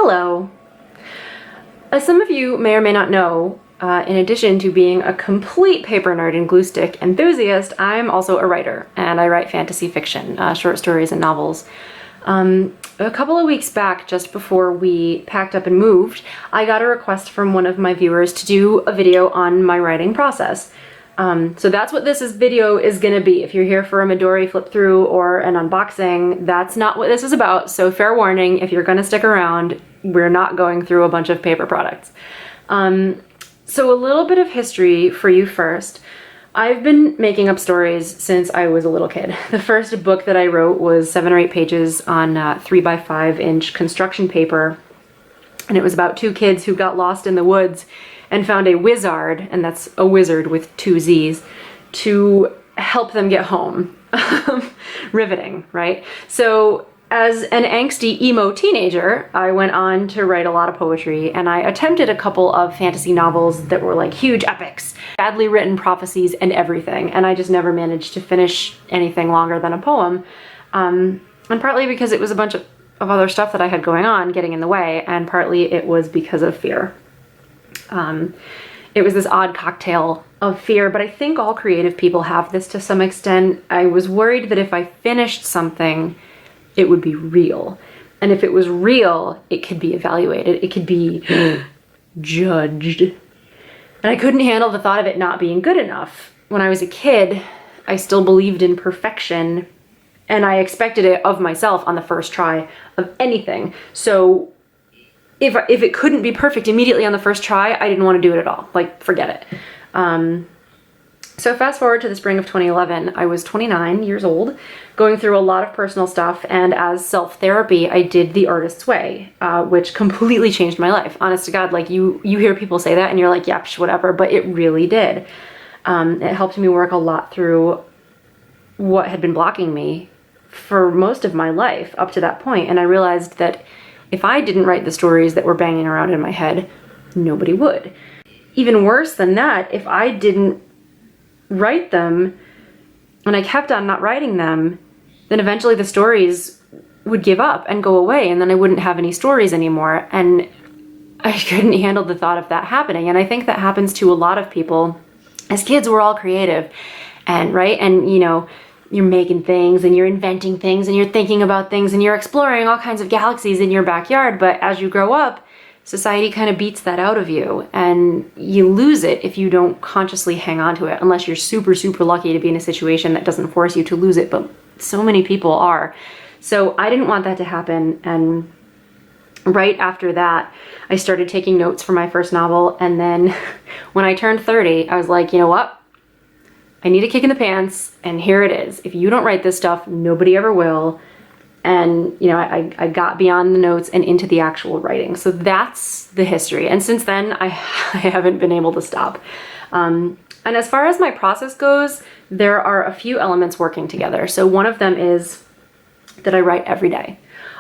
Hello. As some of you may or may not know, in addition to being a complete paper nerd and glue stick enthusiast, I'm also a writer, and I write fantasy fiction, short stories and novels. A couple of weeks back, just before we packed up and moved, I got a request from one of my viewers to do a video on my writing process. So that's what this video is gonna be. If you're here for a Midori flip through or an unboxing, that's not what this is about. So fair warning, if you're gonna stick around, we're not going through a bunch of paper products. So a little bit of history for you first. I've been making up stories since I was a little kid. The first book that I wrote was 7 or 8 pages on 3x5-inch construction paper. And it was about 2 kids who got lost in the woods and found a wizard, and that's a wizard with 2 Z's, to help them get home. Riveting, right? So as an angsty emo teenager, I went on to write a lot of poetry, and I attempted a couple of fantasy novels that were like huge epics, badly written prophecies and everything, and I just never managed to finish anything longer than a poem. And partly because it was a bunch of other stuff that I had going on getting in the way, and partly it was because of fear. It was this odd cocktail of fear, but I think all creative people have this to some extent. I was worried that if I finished something, it would be real. And if it was real, it could be evaluated. It could be judged. And I couldn't handle the thought of it not being good enough. When I was a kid, I still believed in perfection, and I expected it of myself on the first try of anything. So if it couldn't be perfect immediately on the first try, I didn't want to do it at all. Like, forget it. So fast forward to the spring of 2011, I was 29 years old, going through a lot of personal stuff, and as self-thelapy, I did The Artist's Way, which completely changed my life. Honest to God, like you hear people say that and you're like, yeah, whatever, but it really did. It helped me work a lot through what had been blocking me for most of my life up to that point, and I realized that if I didn't write the stories that were banging around in my head, nobody would. Even worse than that, if I didn't write them and I kept on not writing them, then eventually the stories would give up and go away, and then I wouldn't have any stories anymore, and I couldn't handle the thought of that happening. And I think that happens to a lot of people. As kids, we're all creative, and right? And you know, you're making things and you're inventing things and you're thinking about things and you're exploring all kinds of galaxies in your backyard, but as you grow up, society kind of beats that out of you, and you lose it if you don't consciously hang on to it, unless you're super, super lucky to be in a situation that doesn't force you to lose it, but so many people are. So I didn't want that to happen, and right after that, I started taking notes for my first novel, and then when I turned 30, I was like, you know what? I need a kick in the pants, and here it is. If you don't write this stuff, nobody ever will. And, you know, I got beyond the notes and into the actual writing. So that's the history. And since then, I haven't been able to stop. And as far as my process goes, there are a few elements working together. So one of them is that I write every day.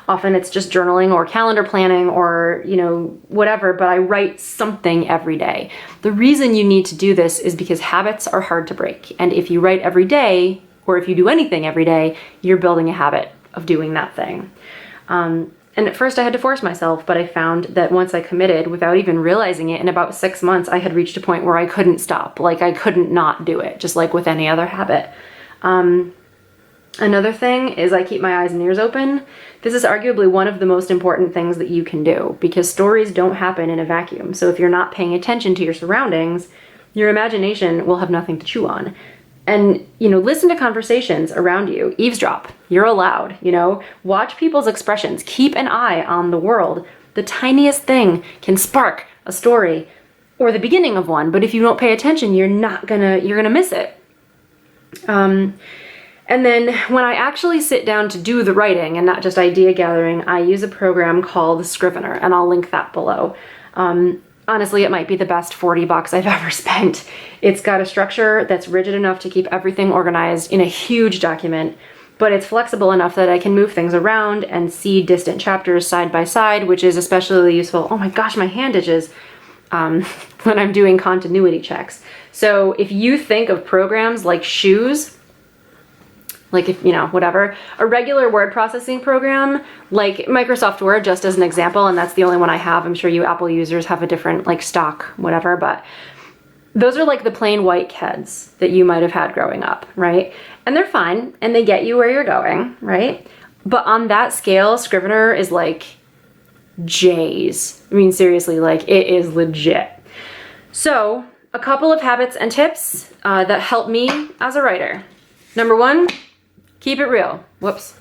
Often it's just journaling or calendar planning or, you know, whatever, but I write something every day. The reason you need to do this is because habits are hard to break. And if you write every day, or if you do anything every day, you're building a habit of doing that thing. And at first I had to force myself, but I found that once I committed, without even realizing it, in about 6 months, I had reached a point where I couldn't stop. Like, I couldn't not do it, just like with any other habit. Another thing is I keep my eyes and ears open. This is arguably one of the most important things that you can do, because stories don't happen in a vacuum. So if you're not paying attention to your surroundings, your imagination will have nothing to chew on. And, you know, listen to conversations around you. Eavesdrop. You're allowed, you know. Watch people's expressions. Keep an eye on the world. The tiniest thing can spark a story or the beginning of one, but if you don't pay attention, you're gonna miss it. And then when I actually sit down to do the writing and not just idea gathering, I use a program called Scrivener, and I'll link that below. Honestly, it might be the best $40 I've ever spent. It's got a structure that's rigid enough to keep everything organized in a huge document, but it's flexible enough that I can move things around and see distant chapters side by side, which is especially useful. Oh my gosh, my hand itches. When I'm doing continuity checks. So if you think of programs like shoes, like if, whatever. A regular word processing program, like Microsoft Word, just as an example, and that's the only one I have. I'm sure you Apple users have a different like stock, whatever, but those are like the plain white KEDs that you might have had growing up, right? And they're fine, and they get you where you're going, right? But on that scale, Scrivener is like J's. I mean, seriously, like it is legit. So a couple of habits and tips that help me as a writer. Number one, keep it real. Whoops.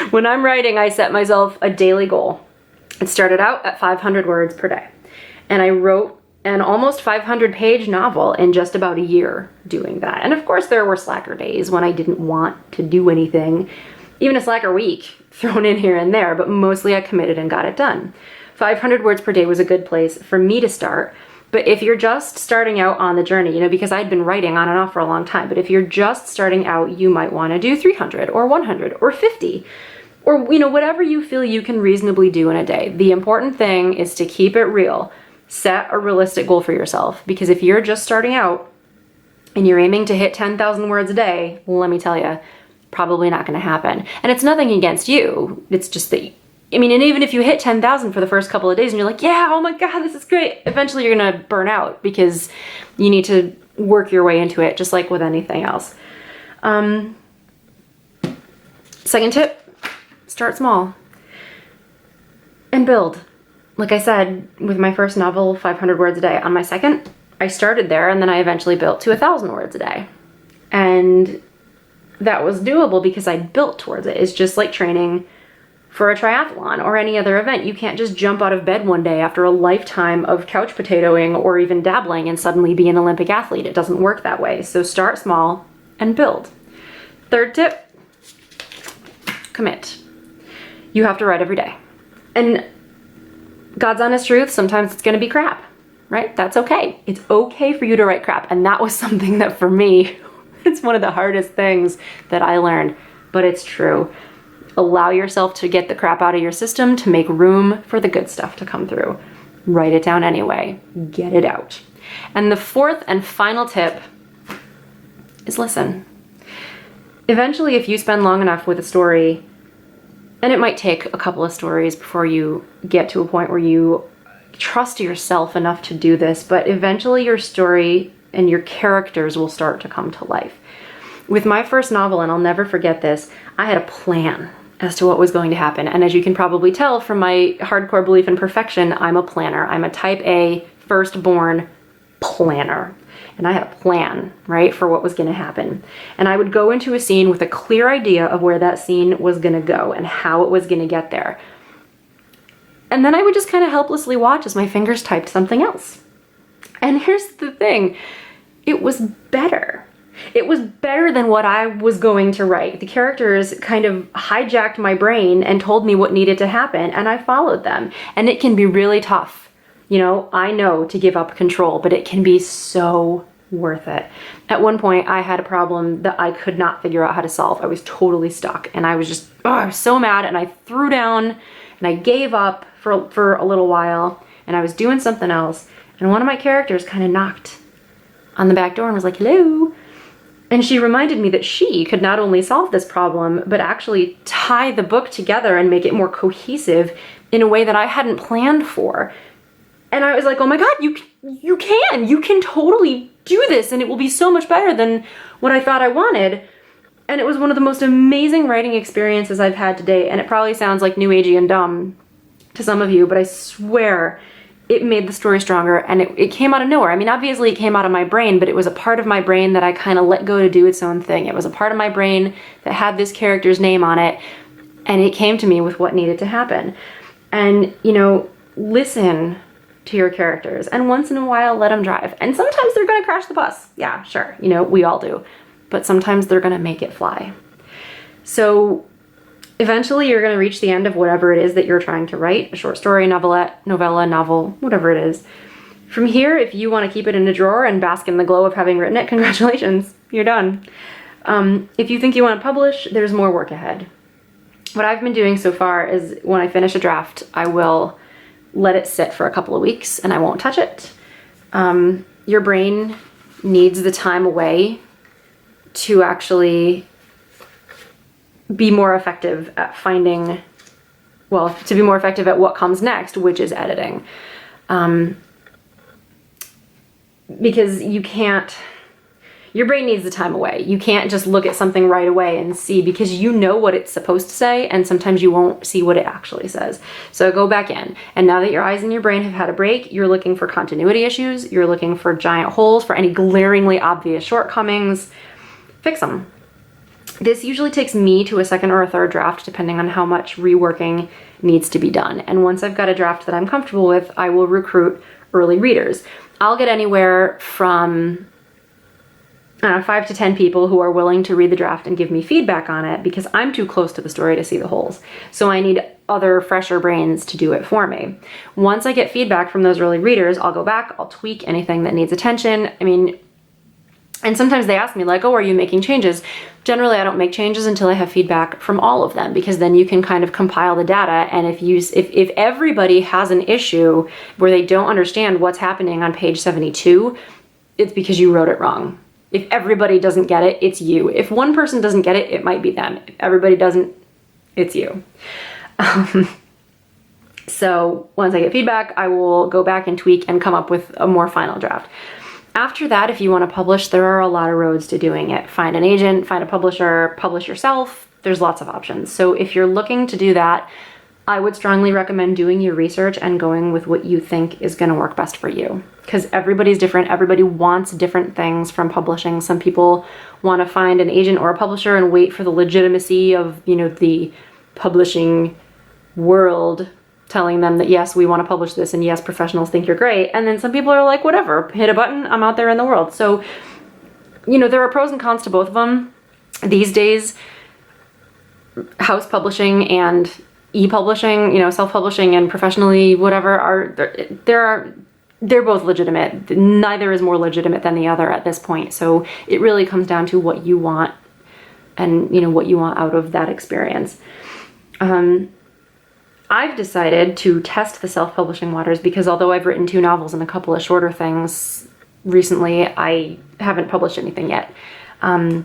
When I'm writing, I set myself a daily goal. It started out at 500 words per day. And I wrote an almost 500-page novel in just about a year doing that. And of course, there were slacker days when I didn't want to do anything, even a slacker week thrown in here and there, but mostly I committed and got it done. 500 words per day was a good place for me to start. But if you're just starting out on the journey, because I'd been writing on and off for a long time, but if you're just starting out, you might want to do 300 or 100 or 50 or, whatever you feel you can reasonably do in a day. The important thing is to keep it real. Set a realistic goal for yourself, because if you're just starting out and you're aiming to hit 10,000 words a day, let me tell you, probably not going to happen. And it's nothing against you. It's just that, and even if you hit 10,000 for the first couple of days and you're like, yeah, oh my God, this is great. Eventually you're going to burn out because you need to work your way into it, just like with anything else. Second tip, start small and build. Like I said, with my first novel, 500 words a day. On my second, I started there and then I eventually built to 1,000 words a day. And that was doable because I built towards it. It's just like training for a triathlon or any other event. You can't just jump out of bed one day after a lifetime of couch potatoing or even dabbling and suddenly be an Olympic athlete. It doesn't work that way. So start small and build. Third tip, commit. You have to write every day. And God's honest truth, sometimes it's going to be crap, right? That's okay. It's okay for you to write crap. And that was something that for me, it's one of the hardest things that I learned, but it's true. Allow yourself to get the crap out of your system to make room for the good stuff to come through. Write it down anyway. Get it out. And the fourth and final tip is listen. Eventually, if you spend long enough with a story, and it might take a couple of stories before you get to a point where you trust yourself enough to do this, but eventually your story and your characters will start to come to life. With my first novel, and I'll never forget this, I had a plan as to what was going to happen. And as you can probably tell from my hardcore belief in perfection, I'm a planner. I'm a type A, firstborn planner. And I had a plan, right, for what was going to happen. And I would go into a scene with a clear idea of where that scene was going to go and how it was going to get there. And then I would just kind of helplessly watch as my fingers typed something else. And here's the thing, it was better. It was better than what I was going to write. The characters kind of hijacked my brain and told me what needed to happen, and I followed them. And it can be really tough. I know to give up control, but it can be so worth it. At one point, I had a problem that I could not figure out how to solve. I was totally stuck, and I was I was so mad, and I threw down, and I gave up for a little while, and I was doing something else, and one of my characters kind of knocked on the back door and was like, hello. And she reminded me that she could not only solve this problem, but actually tie the book together and make it more cohesive in a way that I hadn't planned for. And I was like, oh my God, you can totally do this, and it will be so much better than what I thought I wanted. And it was one of the most amazing writing experiences I've had to date. And it probably sounds like new agey and dumb to some of you, but I swear it made the story stronger, and it came out of nowhere. I mean, obviously it came out of my brain, but it was a part of my brain that I kind of let go to do its own thing. It was a part of my brain that had this character's name on it, and it came to me with what needed to happen. And, listen to your characters, and once in a while let them drive. And sometimes they're going to crash the bus. Yeah, sure. We all do. But sometimes they're going to make it fly. So eventually you're going to reach the end of whatever it is that you're trying to write, a short story, novelette, novella, novel, whatever it is. From here, if you want to keep it in a drawer and bask in the glow of having written it, congratulations, you're done. If you think you want to publish, there's more work ahead. What I've been doing so far is when I finish a draft, I will let it sit for a couple of weeks and I won't touch it. Your brain needs the time away to actually be more effective at finding, well, to be more effective at what comes next, which is editing. Because you can't, your brain needs the time away. You can't just look at something right away and see, because you know what it's supposed to say, and sometimes you won't see what it actually says. So go back in, and now that your eyes and your brain have had a break, you're looking for continuity issues, you're looking for giant holes, for any glaringly obvious shortcomings, fix them. This usually takes me to a second or a third draft, depending on how much reworking needs to be done. And once I've got a draft that I'm comfortable with, I will recruit early readers. I'll get anywhere from 5 to 10 people who are willing to read the draft and give me feedback on it, because I'm too close to the story to see the holes. So I need other fresher brains to do it for me. Once I get feedback from those early readers, I'll go back, I'll tweak anything that needs attention. I mean, and sometimes they ask me like, oh, are you making changes? Generally, I don't make changes until I have feedback from all of them, because then you can kind of compile the data. And if everybody has an issue where they don't understand what's happening on page 72, it's because you wrote it wrong. If everybody doesn't get it, it's you. If one person doesn't get it, it might be them. If everybody doesn't, it's you. So once I get feedback, I will go back and tweak and come up with a more final draft. After that, if you want to publish, there are a lot of roads to doing it. Find an agent, find a publisher, publish yourself. There's lots of options. So if you're looking to do that, I would strongly recommend doing your research and going with what you think is going to work best for you. Because everybody's different. Everybody wants different things from publishing. Some people want to find an agent or a publisher and wait for the legitimacy of, you know, the publishing world telling them that, yes, we want to publish this, and yes, professionals think you're great. And then some people are like, whatever, hit a button, I'm out there in the world. So, you know, there are pros and cons to both of them. These days, house publishing and e-publishing, you know, self-publishing and professionally whatever, they're both legitimate. Neither is more legitimate than the other at this point. So it really comes down to what you want and, you know, what you want out of that experience. I've decided to test the self-publishing waters because although I've written 2 novels and a couple of shorter things recently, I haven't published anything yet. And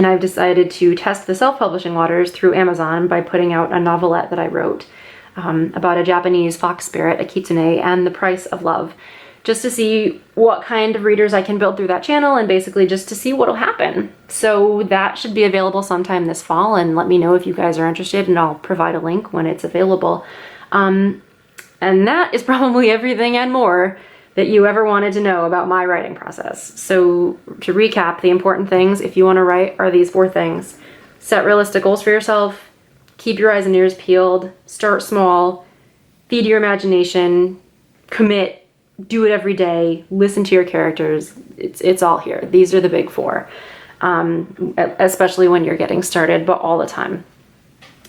I've decided to test the self-publishing waters through Amazon by putting out a novelette that I wrote about a Japanese fox spirit, a kitsune, and the price of love, just to see what kind of readers I can build through that channel, and basically just to see what'll happen. So that should be available sometime this fall, and let me know if you guys are interested, and I'll provide a link when it's available. And that is probably everything and more that you ever wanted to know about my writing process. So to recap, the important things, if you want to write, are these 4 things. Set realistic goals for yourself, keep your eyes and ears peeled, start small, feed your imagination, commit, do it every day, listen to your characters. It's all here. These are the big 4, especially when you're getting started, but all the time.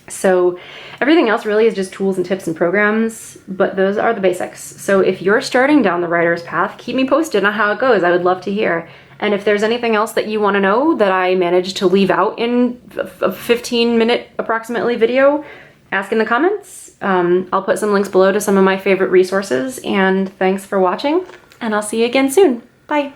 So everything else really is just tools and tips and programs, but those are the basics. So if you're starting down the writer's path, keep me posted on how it goes. I would love to hear. And if there's anything else that you want to know that I managed to leave out in a 15-minute approximately video, ask in the comments. I'll put some links below to some of my favorite resources, and thanks for watching, and I'll see you again soon. Bye.